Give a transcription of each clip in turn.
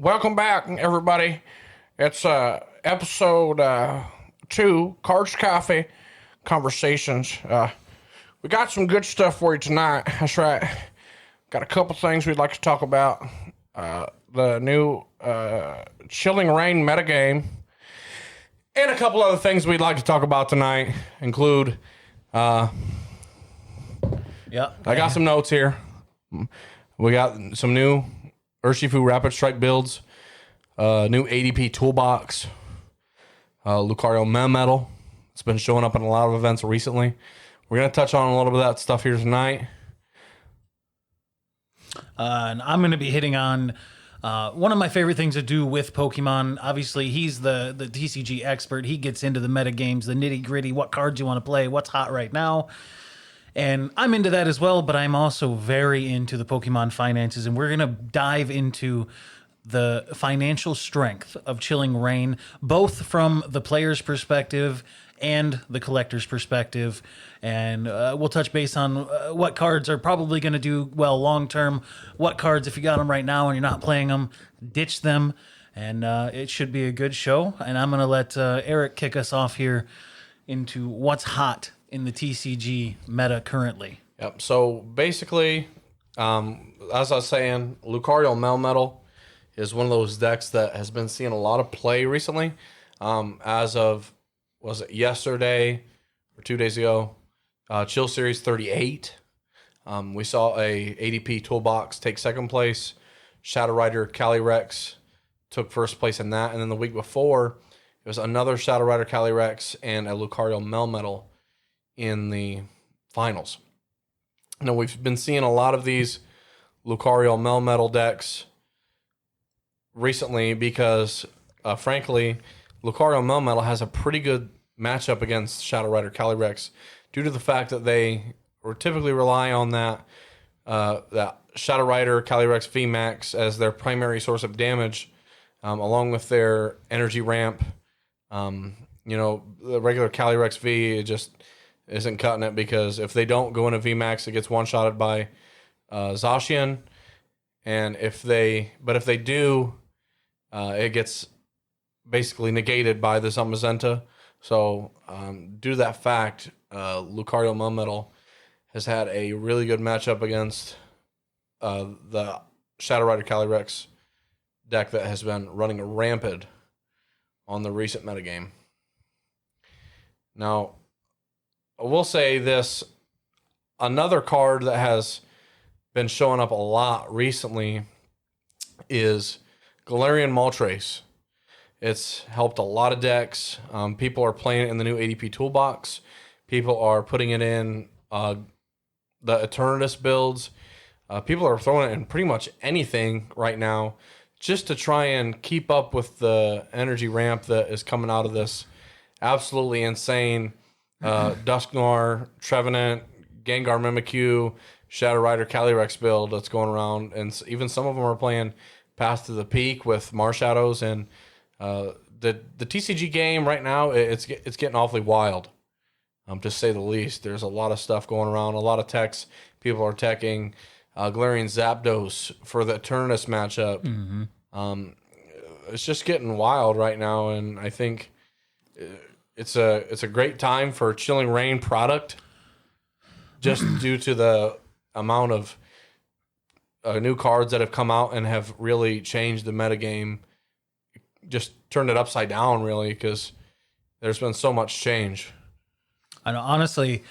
Welcome back, everybody. It's episode 2, Cards Coffee Conversations. We got some good stuff for you tonight. That's right. Got a couple things we'd like to talk about. The new Chilling Reign metagame. And a couple other things we'd like to talk about tonight include... I got some notes here. We got some new Urshifu Rapid Strike builds, new ADP toolbox, Lucario Melmetal. It's been showing up in a lot of events recently. We're going to touch on a little bit of that stuff here tonight. And I'm going to be hitting on one of my favorite things to do with Pokemon. Obviously, he's the TCG expert. He gets into the meta games, the nitty gritty, what cards you want to play, what's hot right now. And I'm into that as well, but I'm also very into the Pokemon finances, and we're going to dive into the financial strength of Chilling Reign, both from the player's perspective and the collector's perspective. And we'll touch base on what cards are probably going to do well long-term, what cards, if you got them right now and you're not playing them, ditch them. And it should be a good show. And I'm going to let Eric kick us off here into what's hot in the TCG meta currently. Yep. So basically, as I was saying, Lucario Melmetal is one of those decks that has been seeing a lot of play recently. As of, was it yesterday or 2 days ago? Chill Series 38. We saw a ADP toolbox take second place. Shadow Rider Calyrex took first place in that. And then the week before, it was another Shadow Rider Calyrex and a Lucario Melmetal in the finals. Now, we've been seeing a lot of these Lucario Melmetal decks recently because, frankly, Lucario Melmetal has a pretty good matchup against Shadow Rider Calyrex due to the fact that they typically rely on that Shadow Rider Calyrex VMAX as their primary source of damage, along with their energy ramp. The regular Calyrex V, it just isn't cutting it because if they don't go into VMAX, it gets one-shotted by Zacian. And if they do, it gets basically negated by the Zamazenta. So due to that fact, Lucario Melmetal has had a really good matchup against the Shadow Rider Calyrex deck that has been running rampant on the recent metagame. Now, I will say this, another card that has been showing up a lot recently is Galarian Moltres. It's helped a lot of decks. People are playing it in the new ADP toolbox. People are putting it in the Eternatus builds. People are throwing it in pretty much anything right now just to try and keep up with the energy ramp that is coming out of this absolutely insane Dusknoir, Trevenant, Gengar Mimikyu, Shadow Rider Calyrex build that's going around. And even some of them are playing Path to the Peak with Marshadows. And the TCG game right now, it's getting awfully wild, to say the least. There's a lot of stuff going around, a lot of techs. People are teching Galarian Zapdos for the Eternatus matchup. Mm-hmm. It's just getting wild right now, and I think it's a great time for Chilling Reign product, just due to the amount of new cards that have come out and have really changed the metagame, just turned it upside down, really, because there's been so much change. I know, honestly,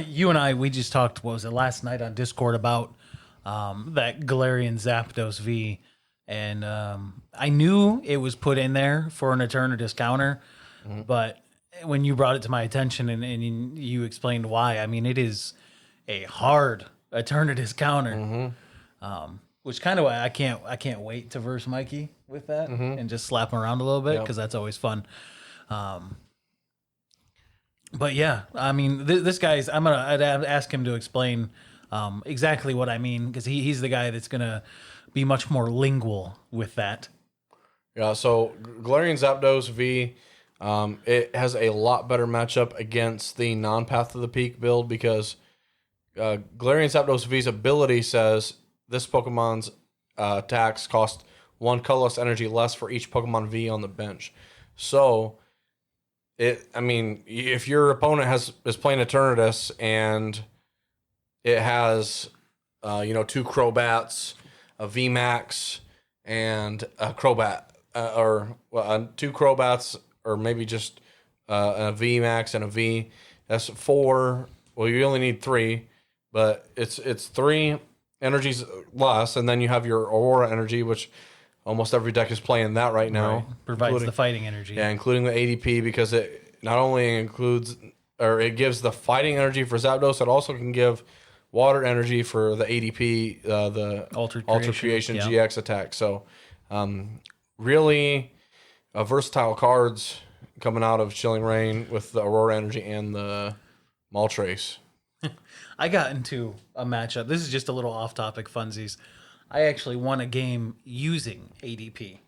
you and I, we just talked, what was it, last night on Discord about that Galarian Zapdos V, and I knew it was put in there for an Eternatus counter, but when you brought it to my attention and you explained why, I mean, it is a hard Eternatus counter, which kind of why I can't wait to verse Mikey with that and just slap him around a little bit, because that's always fun. But yeah, I mean, this guy's, I'd ask him to explain exactly what I mean, because he's the guy that's going to be much more lingual with that. Yeah, so Galarian Zapdos V, it has a lot better matchup against the non-Path to the Peak build, because Galarian Zapdos V's ability says this Pokemon's attacks cost 1 colorless energy less for each Pokemon V on the bench. So, if your opponent is playing Eternatus and it has, 2 Crobats, a VMAX, and a Crobat, 2 Crobats, or maybe just a VMAX and a V. That's 4. Well, you only need 3, but it's 3 energies less, and then you have your Aurora energy, which almost every deck is playing that right now. Right. Provides the fighting energy. Yeah, including the ADP, because it not only it gives the fighting energy for Zapdos, it also can give water energy for the ADP, the Ultra Creation GX attack. So, really versatile cards coming out of Chilling Reign with the Aurora energy and the Moltres. I got into a matchup. This is just a little off-topic funsies. I actually won a game using ADP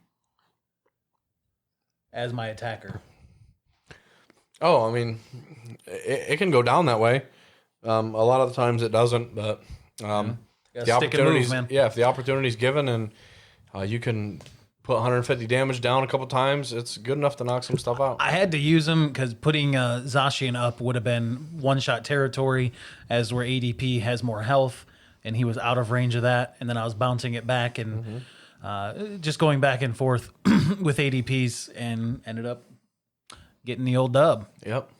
as my attacker. Oh, it can go down that way. A lot of the times it doesn't, but the opportunities, if the opportunity's given and you can put 150 damage down a couple times, it's good enough to knock some stuff out. I had to use him because putting Zacian up would have been one-shot territory, as where ADP has more health, and he was out of range of that. And then I was bouncing it back and just going back and forth with ADPs, and ended up getting the old dub. Yep.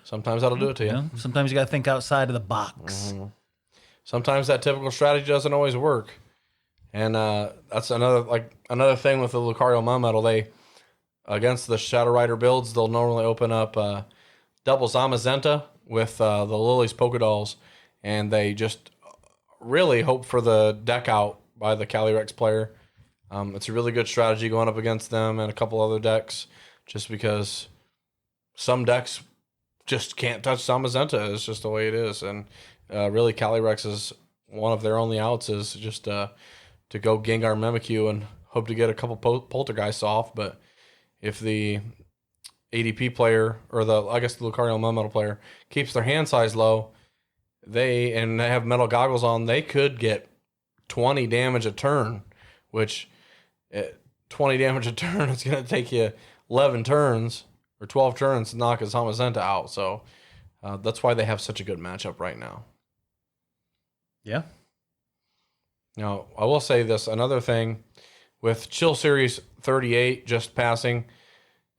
Sometimes that'll do it to you. Sometimes you got to think outside of the box. Sometimes that typical strategy doesn't always work. And that's another thing with the Lucario Melmetal. They, against the Shadow Rider builds, they'll normally open up double Zamazenta with the Lily's Pokédolls, and they just really hope for the deck out by the Calyrex player. It's a really good strategy going up against them and a couple other decks, just because some decks just can't touch Zamazenta. It's just the way it is. And really, Calyrex is one of their only outs, is just to go Gengar Mimikyu and hope to get a couple Poltergeists off. But if the ADP player, or the Lucario Melmetal player, keeps their hand size low, they have metal goggles on, they could get 20 damage a turn, which 20 damage a turn, it's going to take you 11 turns or 12 turns to knock a Zamazenta out. So that's why they have such a good matchup right now. Yeah. Now, I will say this, another thing, with Chill Series 38 just passing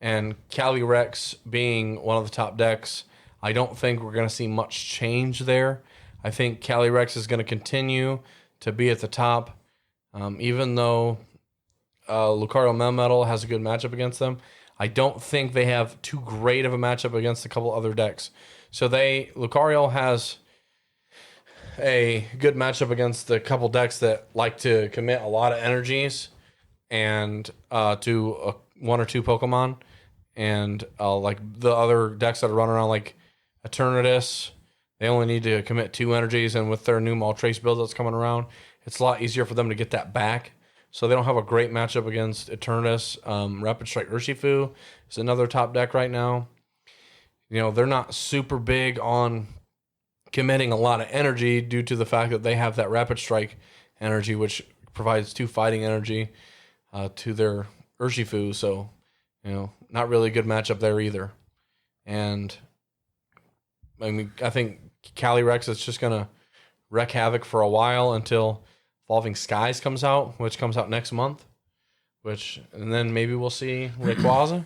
and Calyrex being one of the top decks, I don't think we're going to see much change there. I think Calyrex is going to continue to be at the top, even though Lucario Melmetal has a good matchup against them. I don't think they have too great of a matchup against a couple other decks. So Lucario has a good matchup against a couple decks that like to commit a lot of energies and to 1 or 2 Pokemon, and like the other decks that are running around like Eternatus, they only need to commit 2 energies, and with their new Moltres build that's coming around, it's a lot easier for them to get that back. So they don't have a great matchup against Eternatus. Rapid Strike Urshifu is another top deck right now. They're not super big on committing a lot of energy due to the fact that they have that Rapid Strike energy, which provides 2 fighting energy to their Urshifu. So, not really a good matchup there either. And I think Calyrex is just going to wreak havoc for a while until Evolving Skies comes out, which comes out next month. And then maybe we'll see Rayquaza.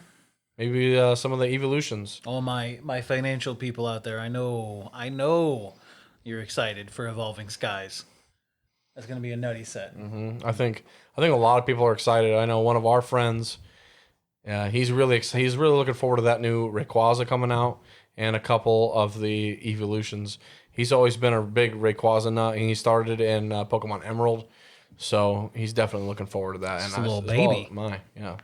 Maybe some of the evolutions. All my financial people out there, I know you're excited for Evolving Skies. That's going to be a nutty set. Mm-hmm. I think a lot of people are excited. I know one of our friends, he's really looking forward to that new Rayquaza coming out and a couple of the evolutions. He's always been a big Rayquaza nut, and he started in Pokemon Emerald, so he's definitely looking forward to that. Just a little baby. Yeah.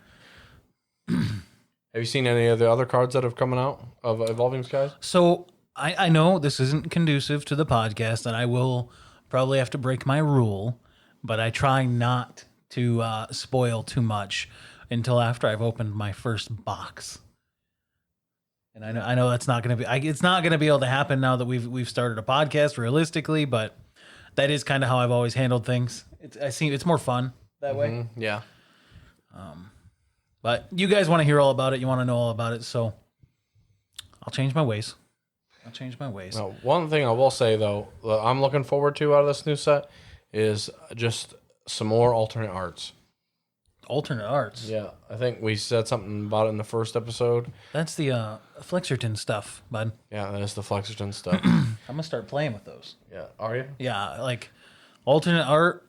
Have you seen any of the other cards that have come out of Evolving Skies? So I know this isn't conducive to the podcast, and I will probably have to break my rule, but I try not to spoil too much until after I've opened my first box. And I know that's not going to be it's not going to be able to happen now that we've started a podcast realistically, but that is kind of how I've always handled things. It's more fun that way. Yeah. But you guys want to hear all about it. You want to know all about it. So I'll change my ways. Now, one thing I will say, though, that I'm looking forward to out of this new set is just some more alternate arts. Alternate arts? Yeah, I think we said something about it in the first episode. That's the Flexerton stuff, bud. Yeah, that is the Flexerton stuff. I'm going to start playing with those. Yeah, are you? Yeah, like alternate art,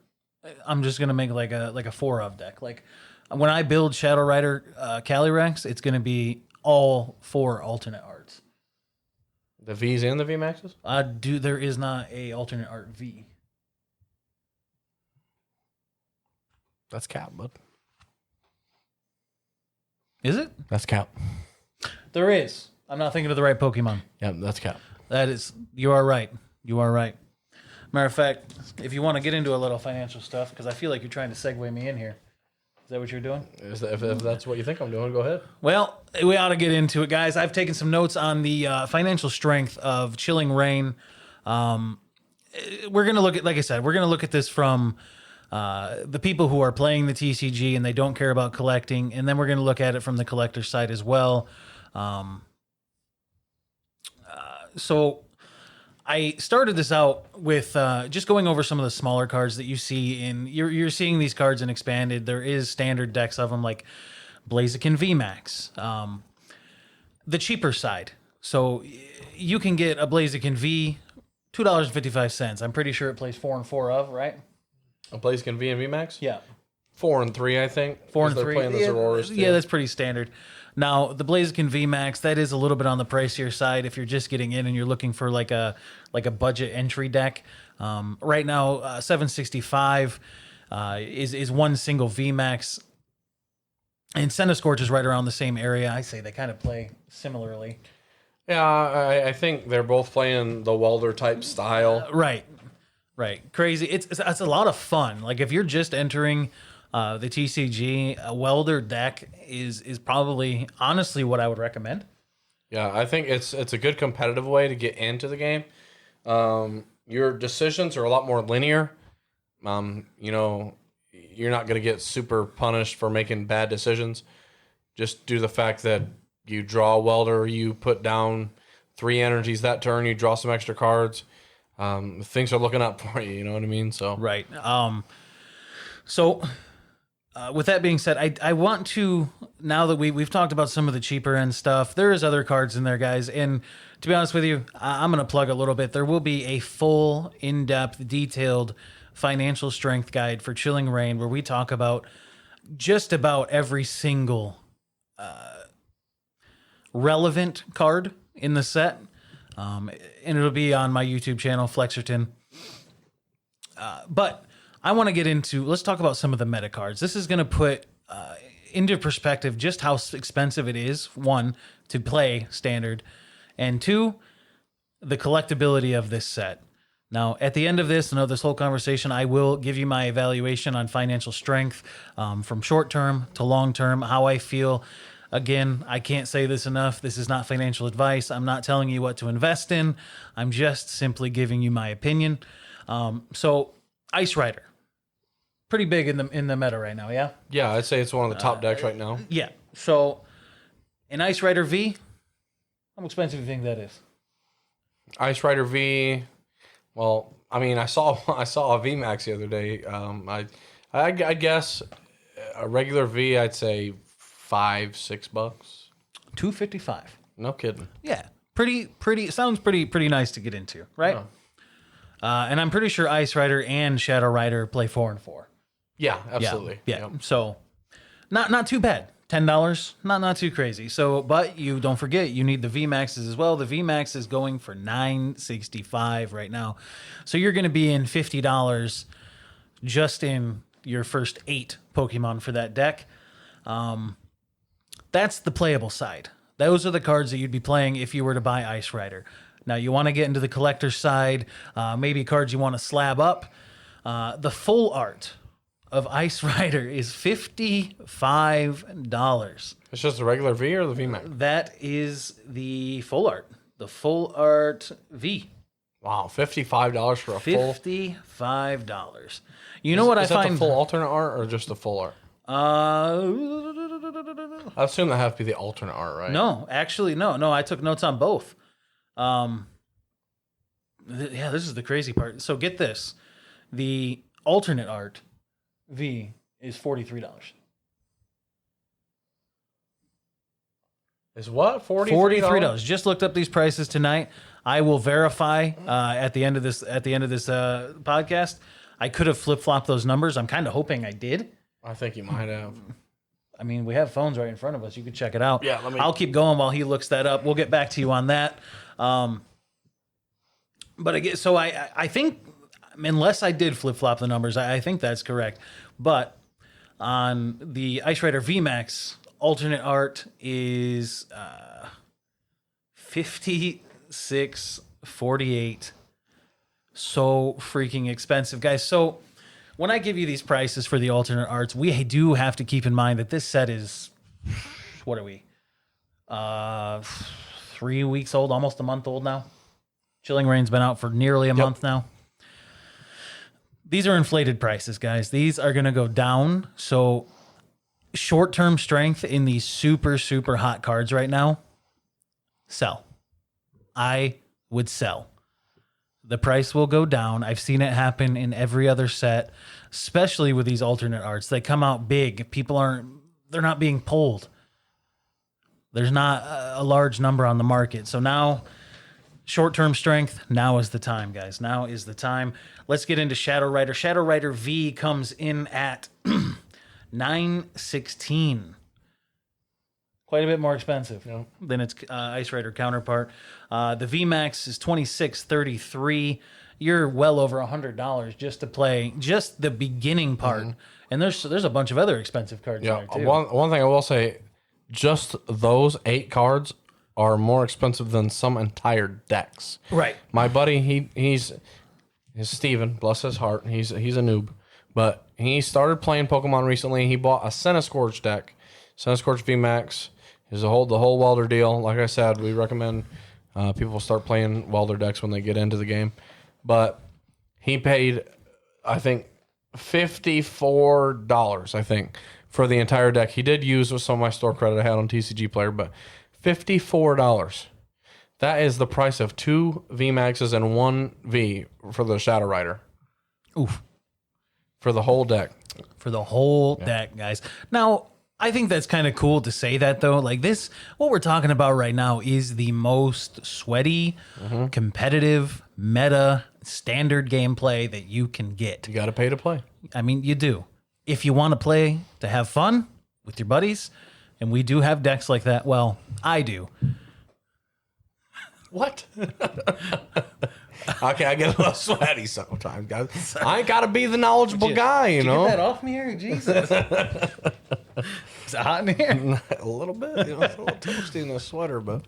I'm just going to make like a 4 of deck. Like when I build Shadow Rider Calyrex, it's going to be all 4 alternate arts. The Vs and the VMAXs? There is not a alternate art V. That's cap, bud. Is it? That's cap. There is. I'm not thinking of the right Pokemon. Yeah, that's cap. That is. You are right. Matter of fact, if you want to get into a little financial stuff, because I feel like you're trying to segue me in here. Is that what you're doing? If that's what you think I'm doing, go ahead. Well, we ought to get into it, guys. I've taken some notes on the financial strength of Chilling Reign. We're going to look at, like I said, we're going to look at this from the people who are playing the TCG and they don't care about collecting, and then we're going to look at it from the collector side as well. So I started this out with just going over some of the smaller cards that you see in. You're seeing these cards in Expanded. There is standard decks of them like Blaziken VMAX. The cheaper side. So you can get a Blaziken V, $2.55. I'm pretty sure it plays 4 and 4 of, right? A Blaziken V and VMAX? Yeah. 4 and 3, I think. 4 and 3. Playing the Zororas too. Yeah, that's pretty standard. Now, the Blaziken VMAX, that is a little bit on the pricier side if you're just getting in and you're looking for like a budget entry deck. Right now, $765 is one single VMAX. And Centiskorch is right around the same area. I say they kind of play similarly. Yeah, I think they're both playing the welder type style. Right. Crazy. It's a lot of fun. Like if you're just entering the TCG, a welder deck is probably honestly what I would recommend. Yeah, I think it's a good competitive way to get into the game. Your decisions are a lot more linear. You're not going to get super punished for making bad decisions. Just due to the fact that you draw a welder, you put down 3 energies that turn, you draw some extra cards. Things are looking up for you. You know what I mean? So right. With that being said, I want to, now that we've talked about some of the cheaper end stuff, there is other cards in there, guys. And to be honest with you, I'm going to plug a little bit. There will be a full, in-depth, detailed financial strength guide for Chilling Reign where we talk about just about every single relevant card in the set. And it'll be on my YouTube channel, Flexerton. But I want to get into, let's talk about some of the meta cards. This is going to put into perspective just how expensive it is, 1, to play Standard, and 2, the collectability of this set. Now, at the end of this and of this whole conversation, I will give you my evaluation on financial strength from short term to long term, how I feel. Again, I can't say this enough. This is not financial advice. I'm not telling you what to invest in. I'm just simply giving you my opinion. So, Ice Rider. Pretty big in the meta right now, yeah? Yeah, I'd say it's one of the top decks right now. Yeah. So, an Ice Rider V, how expensive do you think that is? Ice Rider V, well, I mean, I saw a VMAX the other day. I guess a regular V, I'd say $5-6. $255. No kidding. Yeah. Pretty sounds pretty nice to get into, right? Yeah. And I'm pretty sure Ice Rider and Shadow Rider play 4 and 4. Yeah, absolutely. Yeah. Yep. So not too bad. $10, not too crazy. So, but you don't forget, you need the VMAXs as well. The VMAX is going for $965 right now. So you're going to be in $50 just in your first 8 Pokemon for that deck. That's the playable side. Those are the cards that you'd be playing if you were to buy Ice Rider. Now, you want to get into the collector side, maybe cards you want to slab up. The full art of Ice Rider is $55. It's just a regular V or the VMAX? That is the full art. The full art V. Wow, $55 for a full? $55. You know what I find? Is that find? the full alternate art or just the full art? I assume that have to be the alternate art, right? No, actually, no. I took notes on both. Yeah, this is the crazy part. So get this. The alternate art V is $43. Is what? $43. Just looked up these prices tonight. I will verify at the end of this podcast. I could have flip-flopped those numbers. I'm kind of hoping I did. I think you might have. I mean, we have phones right in front of us. You can check it out. Yeah, I'll keep going while he looks that up. We'll get back to you on that. But again, so I think, unless I did flip-flop the numbers, I think that's correct. But on the Ice Rider VMAX, alternate art is $56.48. So freaking expensive, guys. So when I give you these prices for the alternate arts, we do have to keep in mind that this set is, what are we? 3 weeks old, almost a month old now. Chilling Reign's been out for nearly a month now. These are inflated prices, guys. These are going to go down. So short-term strength in these super, super hot cards right now, sell. I would sell. The price will go down. I've seen it happen in every other set, especially with these alternate arts. They come out big. They're not being pulled. There's not a large number on the market. So now, short-term strength, now is the time, guys. Now is the time. Let's get into Shadow Rider. Shadow Rider V comes in at $916. Quite a bit more expensive than its Ice Rider counterpart. The VMAX is $26.33. You're well over $100 just to play just the beginning part. And there's a bunch of other expensive cards in there too. One thing I will say, just those 8 cards are more expensive than some entire decks. Right. My buddy, he's Steven, bless his heart. He's a noob, but he started playing Pokemon recently. He bought a Centiskorch deck, Centiskorch VMAX. Is the whole welder deal. Like I said, we recommend people start playing welder decks when they get into the game. But he paid, I think, $54, I think, for the entire deck. He did use with some of my store credit I had on TCG Player, but $54. That is the price of 2 VMAXs and 1 V for the Shadow Rider. Oof. For the whole deck. For the whole deck, guys. Now, I think that's kind of cool to say that, though. Like this, what we're talking about right now is the most sweaty, competitive, meta, standard gameplay that you can get. You got to pay to play. I mean, you do. If you want to play to have fun with your buddies, and we do have decks like that, well, I do. What? Okay, I get a little sweaty sometimes, guys. I ain't got to be the knowledgeable guy, you know? Get that off me here? Jesus. Is it hot in here? A little bit. You know, it's a little toasty in the sweater, but...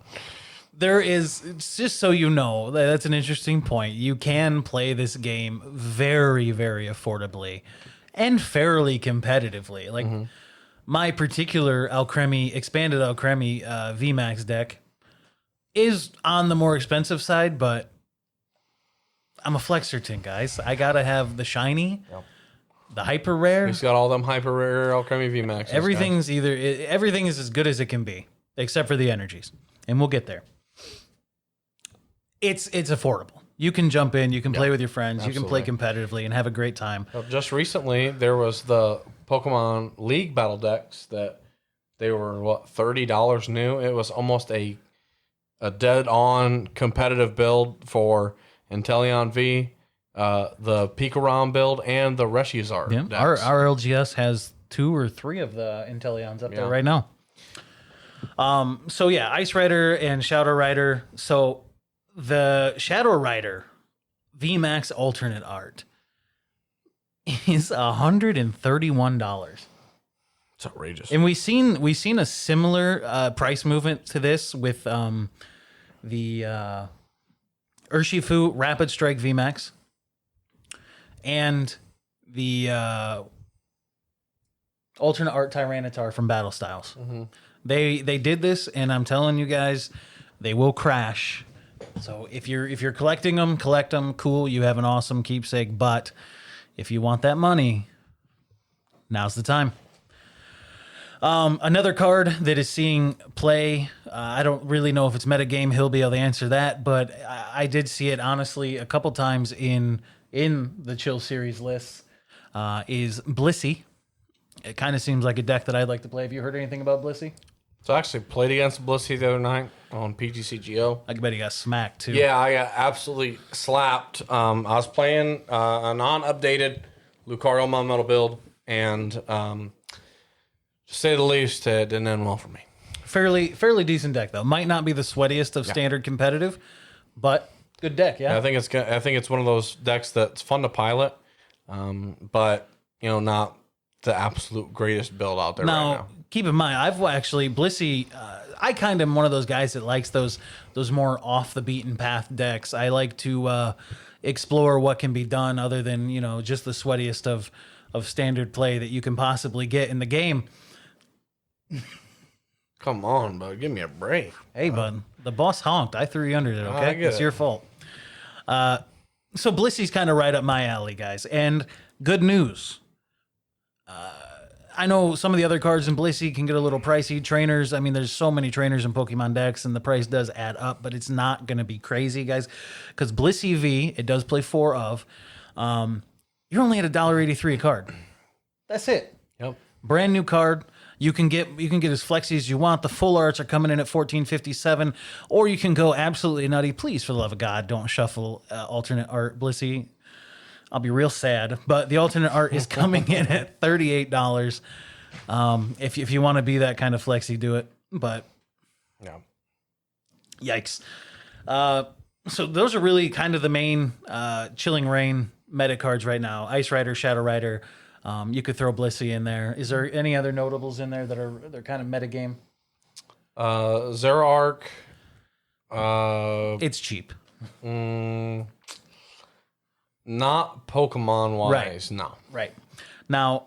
There is, just so you know, that's an interesting point. You can play this game very, very affordably and fairly competitively. Like, my particular expanded Alcremie VMAX deck is on the more expensive side, but I'm a Flexerton, guys. I gotta have the shiny, the hyper rare. He's got all them hyper rare Alcremie VMAX. Everything is as good as it can be, except for the energies, and we'll get there. It's affordable. You can jump in, you can play with your friends, you can play competitively, and have a great time. Well, just recently, there was the Pokemon League battle decks that they were $30 new. It was almost a dead-on competitive build for Inteleon V, the Pikarom build, and the Reshizar decks. Our LGS has 2 or 3 of the Inteleons up there right now. So yeah, Ice Rider and Shadow Rider. So the Shadow Rider VMAX alternate art is $131. It's outrageous. And we've seen a similar price movement to this with the Urshifu Rapid Strike VMAX and the alternate art Tyranitar from Battle Styles. They did this, and I'm telling you guys, they will crash. So if you're collecting them, collect them. Cool, you have an awesome keepsake. But if you want that money, now's the time. Another card that is seeing play, I don't really know if it's metagame. He'll be able to answer that, but I did see it honestly a couple times in the Chill Series lists. Is Blissey. It kind of seems like a deck that I'd like to play. Have you heard anything about Blissey? So I actually played against Blissey the other night on PTCGO. I bet he got smacked too. Yeah, I got absolutely slapped. I was playing a non-updated Lucario Metal build, and to say the least, it didn't end well for me. Fairly decent deck though. Might not be the sweatiest of standard competitive, but good deck. Yeah, I think it's one of those decks that's fun to pilot, but not the absolute greatest build out there right now. Keep in mind, I've actually Blissey. I kind of am one of those guys that likes those more off the beaten path decks. I like to explore what can be done other than just the sweatiest of standard play that you can possibly get in the game. Come on, bud, give me a break. Hey, bud, the boss honked. I threw you under there. Okay, it's your fault. So Blissey's kind of right up my alley, guys. And good news. I know some of the other cards in Blissey can get a little pricey. Trainers, I mean, there's so many trainers in Pokemon decks, and the price does add up, but it's not going to be crazy, guys. Because Blissey V, it does play 4 of. You're only at $1.83 a card. That's it. Yep. Brand new card. You can get as flexy as you want. The full arts are coming in at $14.57, or you can go absolutely nutty. Please, for the love of God, don't shuffle alternate art Blissey. I'll be real sad, but the alternate art is coming in at $38. If you want to be that kind of flexy, do it. But no, yikes. So those are really kind of the main Chilling Reign meta cards right now. Ice Rider, Shadow Rider. You could throw Blissey in there. Is there any other notables in there they're kind of meta game? Zeraark. It's cheap. Not Pokemon wise, no. Right. Now,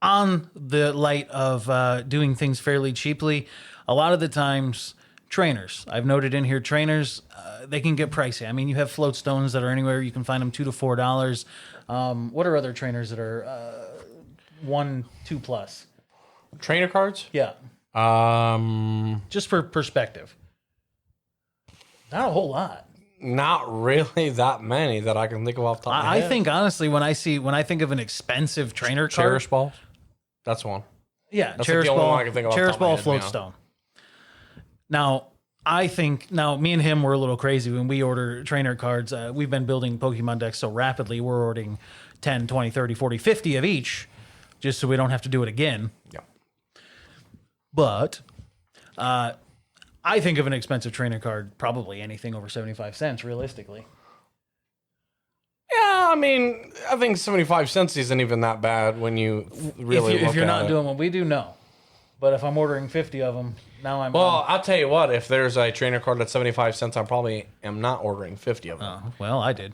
on the light of doing things fairly cheaply, a lot of the times, trainers. I've noted in here, trainers, they can get pricey. I mean, you have float stones that are anywhere. You can find them $2 to $4. What are other trainers that are 1, 2 plus? Trainer cards? Yeah. Just for perspective. Not a whole lot. Not really that many that I can think of off the top of my head. I think honestly, when I think of an expensive trainer card, Cherish Balls, that's one. Yeah, that's Cherish the only Ball, one I can think of. Cherish Ball, Floatstone. Now, I think me and him were a little crazy when we order trainer cards. We've been building Pokemon decks so rapidly. We're ordering 10, 20, 30, 40, 50 of each, just so we don't have to do it again. Yeah. But I think of an expensive trainer card, probably anything over 75 cents, realistically. Yeah, I mean, I think 75 cents isn't even that bad when you really look at it. If you're not doing what we do, no. But if I'm ordering 50 of them, now I'm... Well, I'll tell you what, if there's a trainer card that's 75 cents, I probably am not ordering 50 of them. Well, I did.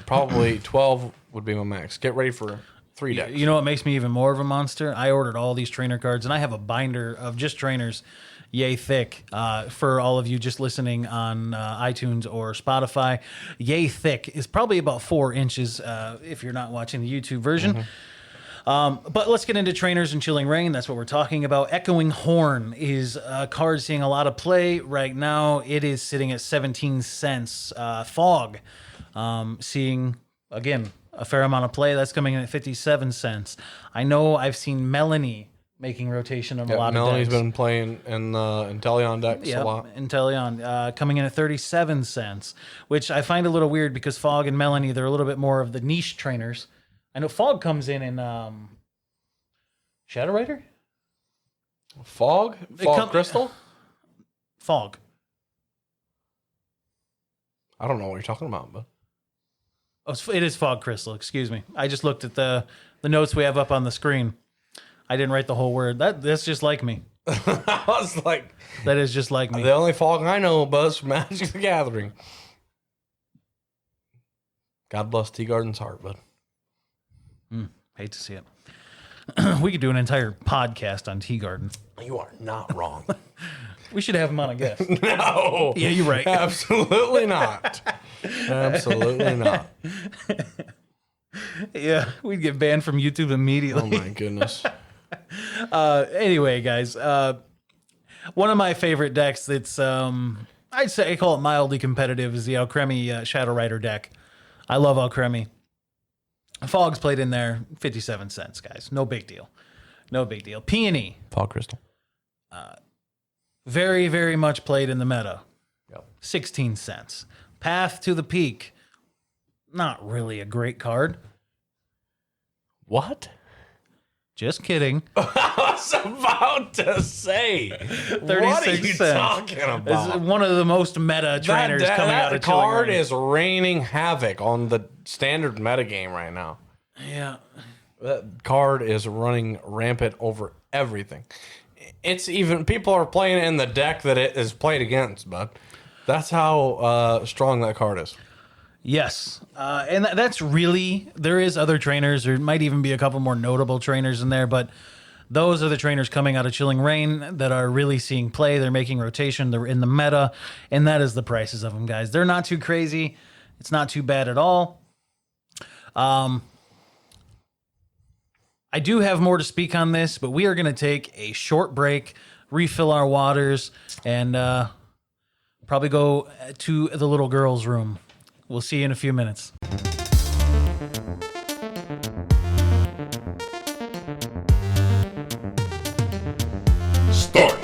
Probably 12 would be my max. Get ready for 3 decks. You know what makes me even more of a monster? I ordered all these trainer cards, and I have a binder of just trainers yay thick. For all of you just listening on iTunes or Spotify, yay thick is probably about 4 inches if you're not watching the YouTube version. But let's get into trainers and Chilling Reign. That's what we're talking about. Echoing Horn is a card seeing a lot of play right now. It is sitting at 17 cents. Fog seeing, again, a fair amount of play. That's coming in at 57 cents. I know I've seen Melanie making rotation on a lot of decks. Melanie's been playing in Inteleon decks a lot. Inteleon coming in at 37 cents, which I find a little weird because Fog and Melanie, they're a little bit more of the niche trainers. I know Fog comes in Shadow Rider? Fog? Crystal? Fog. I don't know what you're talking about, but... Oh, it is Fog Crystal, excuse me. I just looked at the notes we have up on the screen. I didn't write the whole word. That's just like me. I was like... That is just like me. The only Fog I know, Buzz, from Magic the Gathering. God bless Tea Garden's heart, bud. Hate to see it. We could do an entire podcast on Tea Garden. You are not wrong. We should have him on a guest. No. Yeah, you're right. Absolutely not. Absolutely not. Yeah, we'd get banned from YouTube immediately. Oh, my goodness. Anyway, guys, one of my favorite decks that's, I'd say I call it mildly competitive is the Alcremie Shadow Rider deck. I love Alcremie. Fog's played in there 57 cents, guys. No big deal. No big deal. Peony. Fog Crystal. Very, very much played in the meta. Yep. 16 cents. Path to the Peak. Not really a great card. What? Just kidding. I was about to say. 36 what are you cents. talking about? This is one of the most meta trainers coming out of That card Chilling Reign. is raining havoc on the standard metagame right now. Yeah. That card is running rampant over everything. It's even people are playing it in the deck that it is played against, bud. That's how strong that card is. Yes. And that's really, there is other trainers. There might even be a couple more notable trainers in there, but those are the trainers coming out of Chilling Reign that are really seeing play. They're making rotation. They're in the meta, and that is the prices of them, guys. They're not too crazy. It's not too bad at all. I do have more to speak on this, but we are going to take a short break, refill our waters, and probably go to the little girl's room. We'll see you in a few minutes. Start.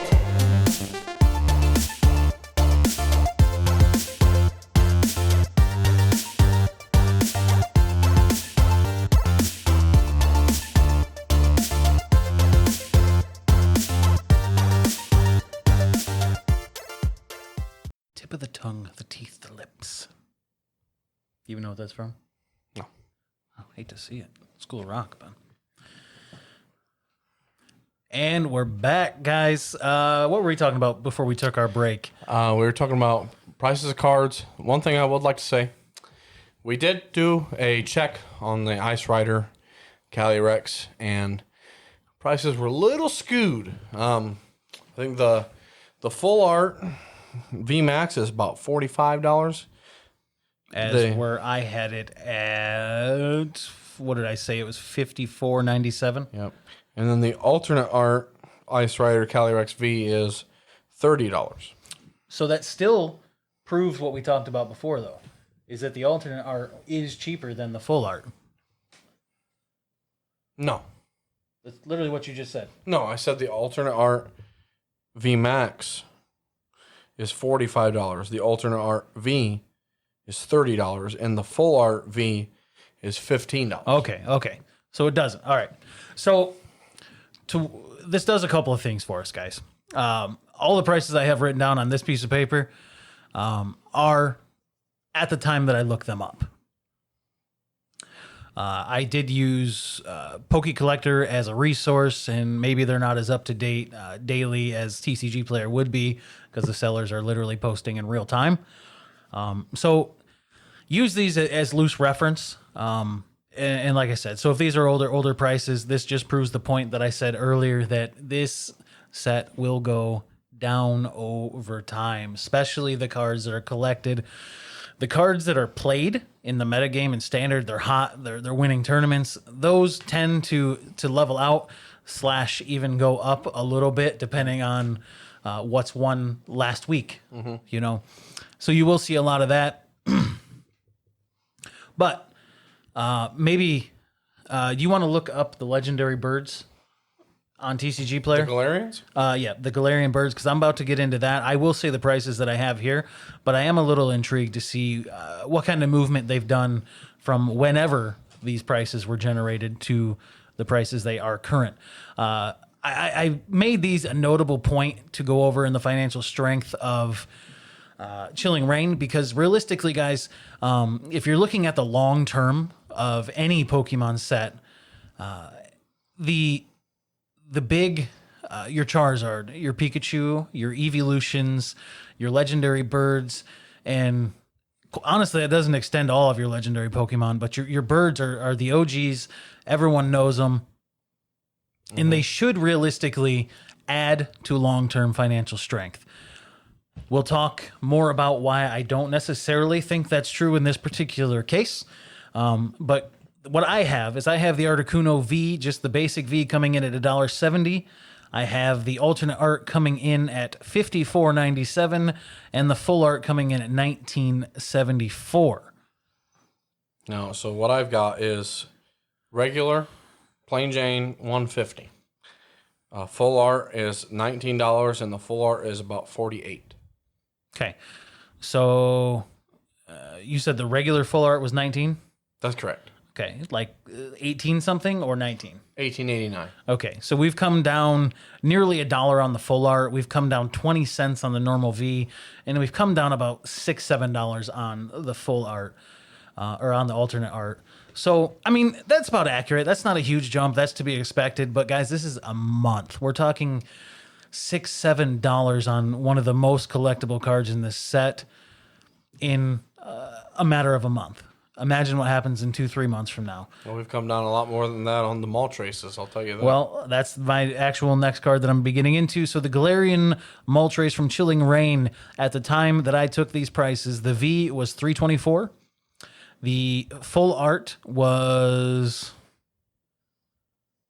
Tip of the tongue, the teeth, the lips. You even know what that's from? No. I hate to see it. School of Rock, man. And we're back, guys. What were we talking about before we took our break? We were talking about prices of cards. One thing I would like to say, we did do a check on the Ice Rider Calyrex, and prices were a little skewed. I think the full art VMAX is about $45. As where I had it at, what did I say? It was $54.97. Yep. And then the alternate art Ice Rider Calyrex V is $30. So that still proves what we talked about before, though, is that the alternate art is cheaper than the full art. No. That's literally what you just said. No, I said the alternate art VMAX is $45. The alternate art V is $30, and the full art V is $15. Okay. So it doesn't. All right. So this does a couple of things for us, guys. All the prices I have written down on this piece of paper are at the time that I looked them up. I did use Poke Collector as a resource, and maybe they're not as up to date daily as TCG Player would be because the sellers are literally posting in real time. So use these as loose reference. And like I said, so if these are older prices, this just proves the point that I said earlier that this set will go down over time, especially the cards that are collected. The cards that are played in the metagame and standard, they're hot, they're winning tournaments. Those tend to level out / even go up a little bit depending on what's won last week. You know, so you will see a lot of that. But maybe you want to look up the legendary birds on TCG Player. The Galarians? Yeah, the Galarian birds, because I'm about to get into that. I will say the prices that I have here, but I am a little intrigued to see what kind of movement they've done from whenever these prices were generated to the prices they are current. I made these a notable point to go over in the financial strength of Chilling Reign, because realistically, guys, if you're looking at the long term of any Pokemon set, the big, your Charizard, your Pikachu, your Evolutions, your legendary birds, and honestly, that doesn't extend all of your legendary Pokemon, but your birds are the OGs. Everyone knows them. And they should realistically add to long-term financial strength. We'll talk more about why I don't necessarily think that's true in this particular case. But what I have is I have the Articuno V, just the basic V, coming in at $1.70. I have the alternate art coming in at $54.97, and the full art coming in at $19.74. No, so what I've got is regular, plain Jane, $150. Full art is $19, and the full art is about $48. Okay, so you said the regular full art was 19? That's correct. Okay, like 18 something or 19? $18.89. Okay, so we've come down nearly $1 on the full art. We've come down 20 cents on the normal V, and we've come down about $6-7 on the full art, or on the alternate art. So, I mean, that's about accurate. That's not a huge jump. That's to be expected. But guys, this is a month. We're talking $6-7 on one of the most collectible cards in this set in a matter of a month. Imagine what happens in 2-3 months from now. Well, we've come down a lot more than that on the mall traces, I'll tell you that. Well, that's my actual next card that I'm beginning into. So the Galarian Moltres from Chilling Reign, at the time that I took these prices, the V was $324. The full art was,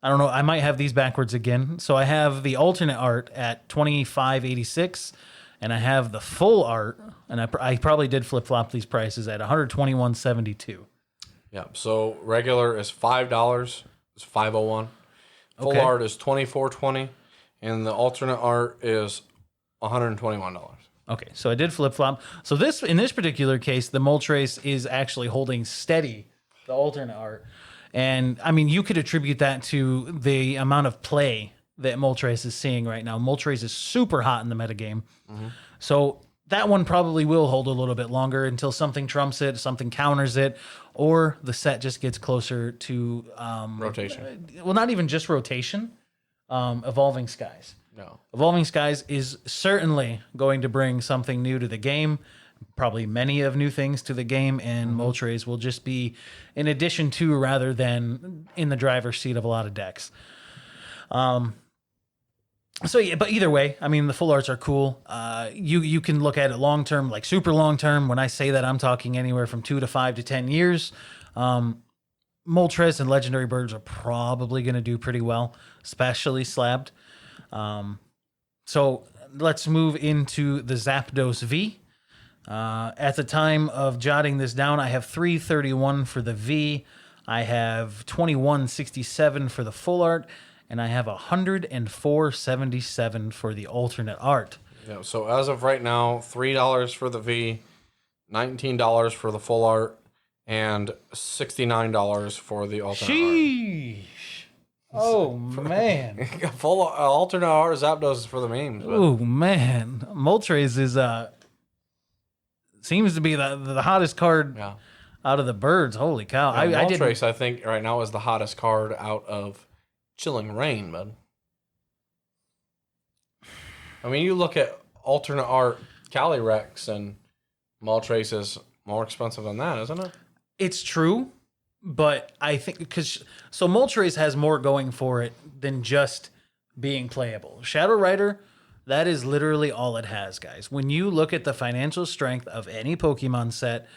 I don't know, I might have these backwards again. So I have the alternate art at $25.86. And I have the full art, and I probably did flip-flop these prices at $121.72. Yeah, so regular is $5. It's $5.01. Full Okay. art is $24.20, and the alternate art is $121. Okay, so I did flip-flop. So this, in this particular case, the Moltres is actually holding steady, the alternate art. And, I mean, you could attribute that to the amount of play that Moltres is seeing right now. Moltres is super hot in the metagame. So that one probably will hold a little bit longer until something trumps it, something counters it, or the set just gets closer to... Rotation. Well, not even just rotation. Evolving Skies. No. Evolving Skies is certainly going to bring something new to the game, probably many of new things to the game, and Moltres will just be in addition to rather than in the driver's seat of a lot of decks. So yeah, but either way, I mean, the full arts are cool. You can look at it long term, like super long term. When I say that, I'm talking anywhere from 2 to 5 to 10 years. Moltres and Legendary Birds are probably going to do pretty well, especially slabbed. So let's move into the Zapdos V. At the time of jotting this down, I have $331 for the V. I have $21.67 for the full art. And I have $104.77 for the alternate art. Yeah, so as of right now, $3 for the V, $19 for the full art, and $69 for the alternate Sheesh. Oh, man. art. Full alternate art Zapdos is for the memes. But Oh, man. Moltres is seems to be the hottest card yeah. out of the birds. Holy cow. Yeah, I didn't. Moltres, I think, right now is the hottest card out of Chilling Reign, bud. I mean, you look at alternate art Calyrex, and Moltres is more expensive than that, isn't it? It's true, but I think so Moltres has more going for it than just being playable. Shadow Rider, that is literally all it has, guys. When you look at the financial strength of any Pokemon set,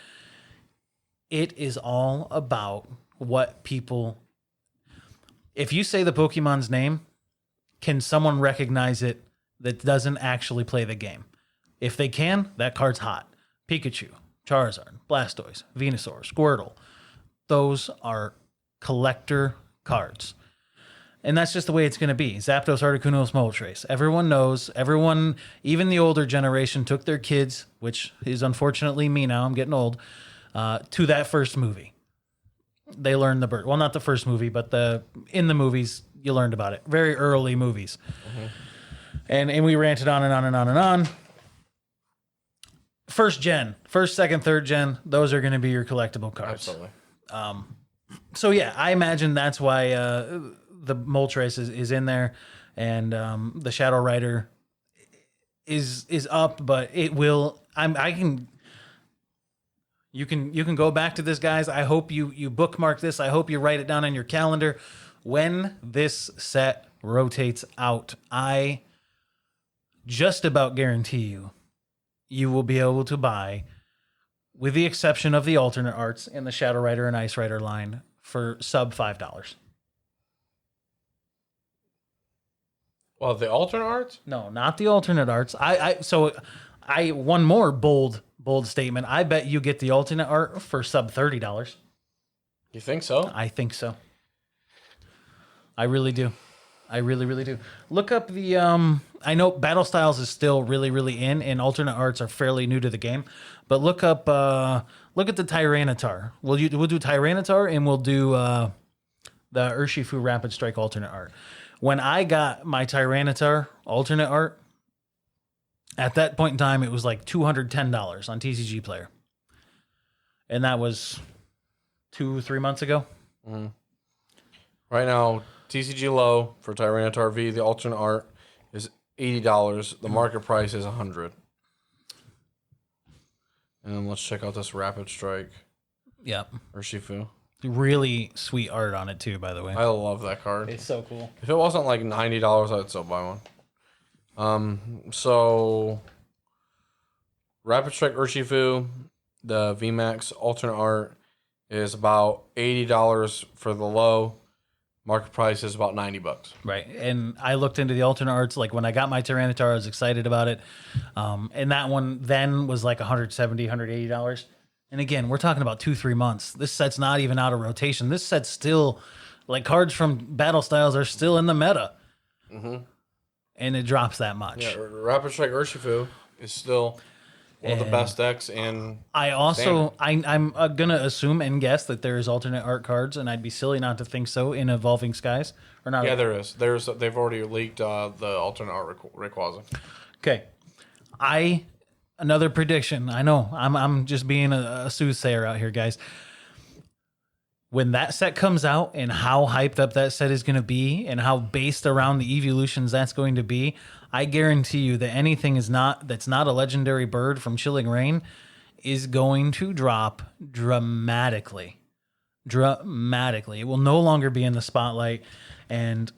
it is all about what people... If you say the Pokemon's name, can someone recognize it that doesn't actually play the game? If they can, that card's hot. Pikachu, Charizard, Blastoise, Venusaur, Squirtle. Those are collector cards. And that's just the way it's going to be. Zapdos, Articuno, Moltres. Everyone knows. Everyone, even the older generation, took their kids, which is unfortunately me now, I'm getting old, to that first movie. They learned the bird. Well, not the first movie, but in the movies, you learned about it. Very early movies. Mm-hmm. And we ranted on and on and on and on. First gen, first, second, third gen, those are going to be your collectible cards. Absolutely. So yeah, I imagine that's why the Moltres is in there, and the Shadow Rider is up, but it will. You can go back to this, guys. I hope you bookmark this. I hope you write it down on your calendar. When this set rotates out, I just about guarantee you will be able to buy, with the exception of the alternate arts in the Shadow Rider and Ice Rider line, for sub $5. Well, the alternate arts? No, not the alternate arts. I one more bold statement. I bet you get the alternate art for sub $30. You think so? I think so. I really do. I really, really do. Look up the I know Battle Styles is still really, really in, and alternate arts are fairly new to the game. But look at the Tyranitar. We'll do Tyranitar, and we'll do the Urshifu Rapid Strike alternate art. When I got my Tyranitar alternate art, at that point in time, it was like $210 on TCG Player. And that was 2-3 months ago. Mm-hmm. Right now, TCG low for Tyranitar V, the alternate art is $80. The market price is $100. And then let's check out this Rapid Strike. Yep. Urshifu. Really sweet art on it too, by the way. I love that card. It's so cool. If it wasn't like $90, I'd still buy one. So Rapid Strike Urshifu, the VMAX alternate art is about $80 for the low. Market price is about $90. Right. And I looked into the alternate arts. Like when I got my Tyranitar, I was excited about it. And that one then was like $170, $180. And again, we're talking about 2-3 months. This set's not even out of rotation. This set's still, like, cards from Battle Styles are still in the meta. Mm-hmm. And it drops that much. Yeah, Rapid Strike Urshifu is still one of the best decks in I also, Standard. I'm going to assume and guess that there is alternate art cards, and I'd be silly not to think so, in Evolving Skies. Or not? Yeah, there is. They've already leaked the alternate art Rayquaza. Okay. Another prediction. I know. I'm just being a soothsayer out here, guys. When that set comes out and how hyped up that set is going to be and how based around the evolutions that's going to be, I guarantee you that anything that's not a legendary bird from Chilling Reign is going to drop dramatically. Dramatically. It will no longer be in the spotlight, and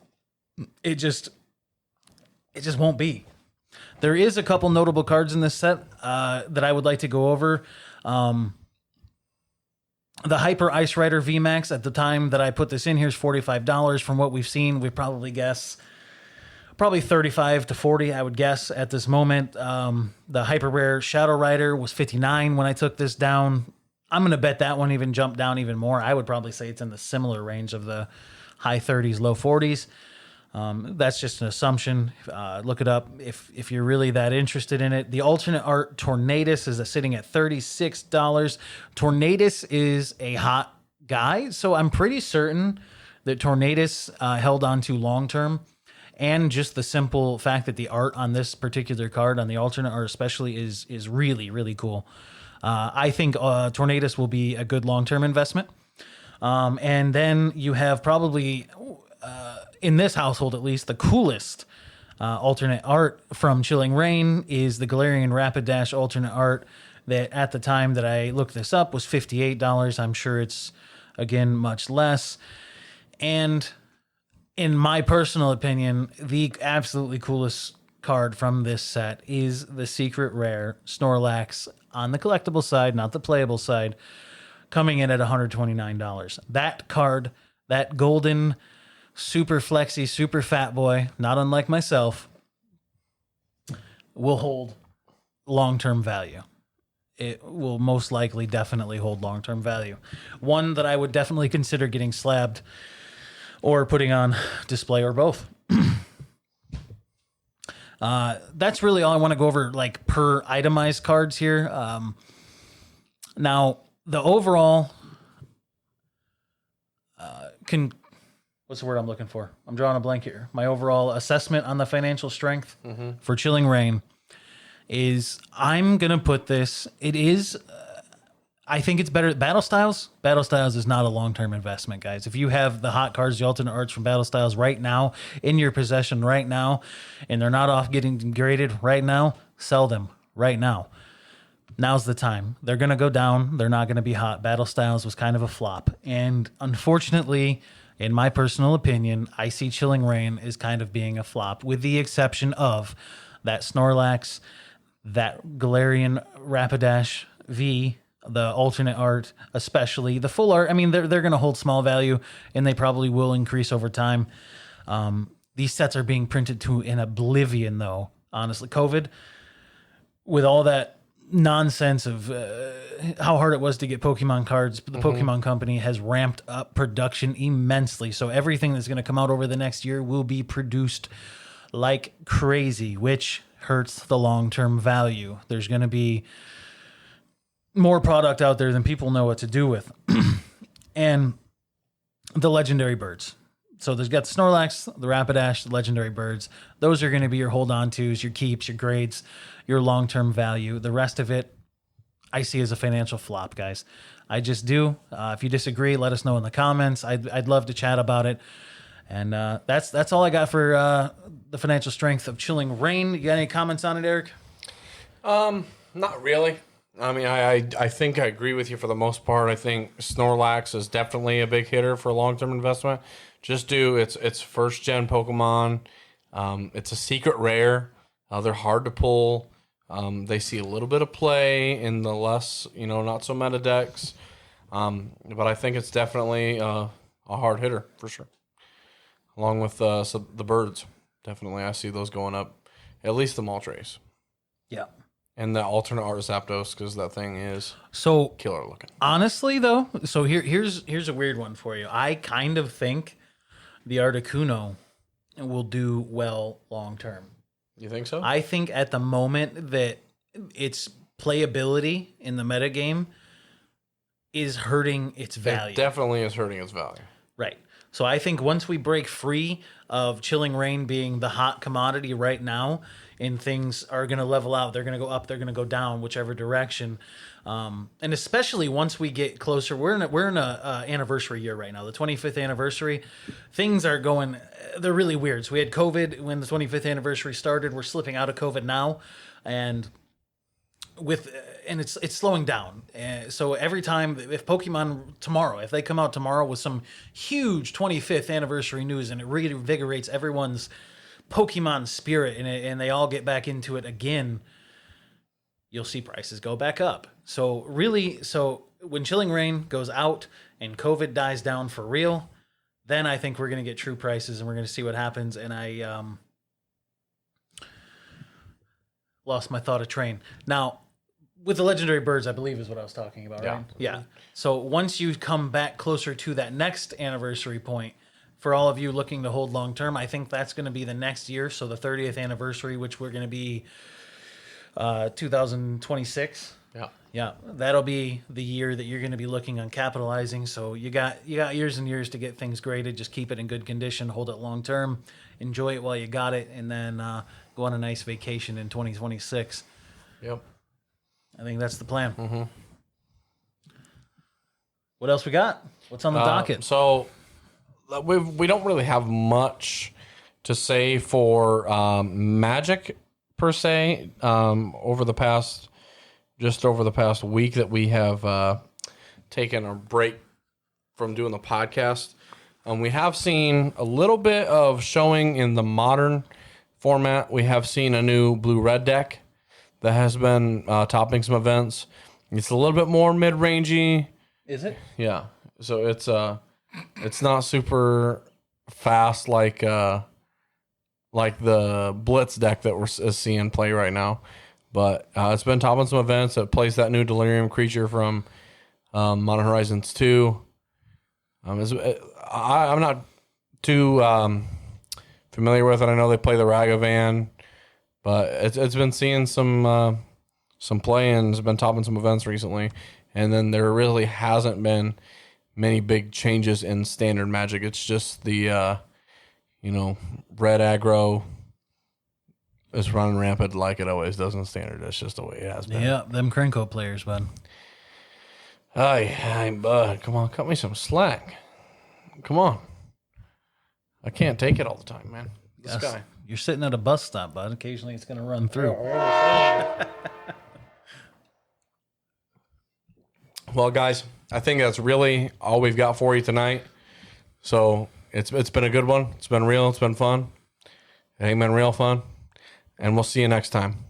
it just won't be. There is a couple notable cards in this set that I would like to go over. The Hyper Ice Rider VMAX at the time that I put this in here is $45. From what we've seen, we probably guess $35 to $40, I would guess at this moment. The Hyper Rare Shadow Rider was $59 when I took this down. I'm going to bet that one even jumped down even more. I would probably say it's in the similar range of the high 30s, low 40s. That's just an assumption. Look it up if you're really that interested in it. The alternate art Tornadus is sitting at $36. Tornadus is a hot guy, so I'm pretty certain that Tornadus held on to long term. And just the simple fact that the art on this particular card, on the alternate art especially, is really, really cool. I think Tornadus will be a good long-term investment. And then you have probably... in this household, at least, the coolest alternate art from Chilling Reign is the Galarian Rapidash alternate art that at the time that I looked this up was $58. I'm sure it's, again, much less. And in my personal opinion, the absolutely coolest card from this set is the Secret Rare Snorlax on the collectible side, not the playable side, coming in at $129. That card, that golden... super flexy, super fat boy, not unlike myself, will hold long-term value. It will most likely definitely hold long-term value. One that I would definitely consider getting slabbed or putting on display or both. That's really all I want to go over, like, per itemized cards here. Now, the overall what's the word I'm looking for? I'm drawing a blank here. My overall assessment on the financial strength for Chilling Reign is I'm going to put this, it is, I think it's better. Battle Styles is not a long-term investment, guys. If you have the hot cards, the alternate arts from Battle Styles right now, in your possession right now, and they're not off getting graded right now, sell them right now. Now's the time. They're going to go down. They're not going to be hot. Battle Styles was kind of a flop. And unfortunately... in my personal opinion, I see Chilling Reign as kind of being a flop, with the exception of that Snorlax, that Galarian Rapidash V the alternate art, especially the full art. I mean, they're going to hold small value, and they probably will increase over time. These sets are being printed to an oblivion, though. Honestly, COVID, with all that nonsense of how hard it was to get Pokemon cards, the Pokemon Company has ramped up production immensely. So everything that's going to come out over the next year will be produced like crazy, which hurts the long-term value. There's going to be more product out there than people know what to do with. And the legendary birds. So there's got the Snorlax, the Rapidash, the legendary birds. Those are going to be your hold-on-tos, your keeps, your grades, your long-term value. The rest of it, I see as a financial flop, guys. I just do. If you disagree, let us know in the comments. I'd love to chat about it. And that's all I got for the financial strength of Chilling Reign. You got any comments on it, Eric? Not really. I mean, I think I agree with you for the most part. I think Snorlax is definitely a big hitter for long-term investment. Just it's first-gen Pokemon. It's a secret rare. They're hard to pull. They see a little bit of play in the less, not so meta decks. But I think it's definitely a hard hitter for sure. Along with the birds. Definitely, I see those going up. At least the Moltres. Yeah. And the alternate art Zapdos, because that thing is so killer looking. Honestly, though, so here's a weird one for you. I kind of think the Articuno will do well long term. You think so? I think at the moment that its playability in the metagame is hurting its value. It definitely is hurting its value. Right. So I think once we break free of Chilling Reign being the hot commodity right now, and things are going to level out, they're going to go up, they're going to go down, whichever direction. And especially once we get closer, we're in a anniversary year right now, the 25th anniversary. Things are going, they're really weird. So we had COVID when the 25th anniversary started. We're slipping out of COVID now, and it's slowing down. So every time, if Pokemon tomorrow, if they come out tomorrow with some huge 25th anniversary news and it reinvigorates everyone's Pokemon spirit and they all get back into it again, you'll see prices go back up. So when Chilling Reign goes out and COVID dies down for real, then I think we're going to get true prices and we're going to see what happens. And I lost my thought of train. Now, with the legendary birds, I believe is what I was talking about, right? Yeah. So once you come back closer to that next anniversary point, for all of you looking to hold long term, I think that's going to be the next year. So the 30th anniversary, which we're going to be 2026. Yeah, that'll be the year that you're going to be looking on capitalizing. So you got years and years to get things graded. Just keep it in good condition, hold it long term, enjoy it while you got it, and then go on a nice vacation in 2026. Yep, I think that's the plan. Mm-hmm. What else we got? What's on the docket? So we don't really have much to say for Magic per se. Over the past week that we have taken a break from doing the podcast, we have seen a little bit of showing in the modern format. We have seen a new blue-red deck that has been topping some events. It's a little bit more mid-rangey. Is it? Yeah. So it's not super fast like the Blitz deck that we're seeing play right now. But it's been topping some events. It plays that new Delirium creature from Modern Horizons 2. I'm not too familiar with it. I know they play the Ragavan, but it's been seeing some play and it's been topping some events recently. And then there really hasn't been many big changes in standard Magic. It's just the red aggro is running rampant like it always does in standard. That's just the way it has been. Yeah, them Krenko players, bud. Hey, bud, come on, cut me some slack. Come on. I can't take it all the time, man. This guy. You're sitting at a bus stop, bud. Occasionally it's going to run through. Well, guys, I think that's really all we've got for you tonight. So it's been a good one. It's been real. It's been fun. It ain't been real fun. And we'll see you next time.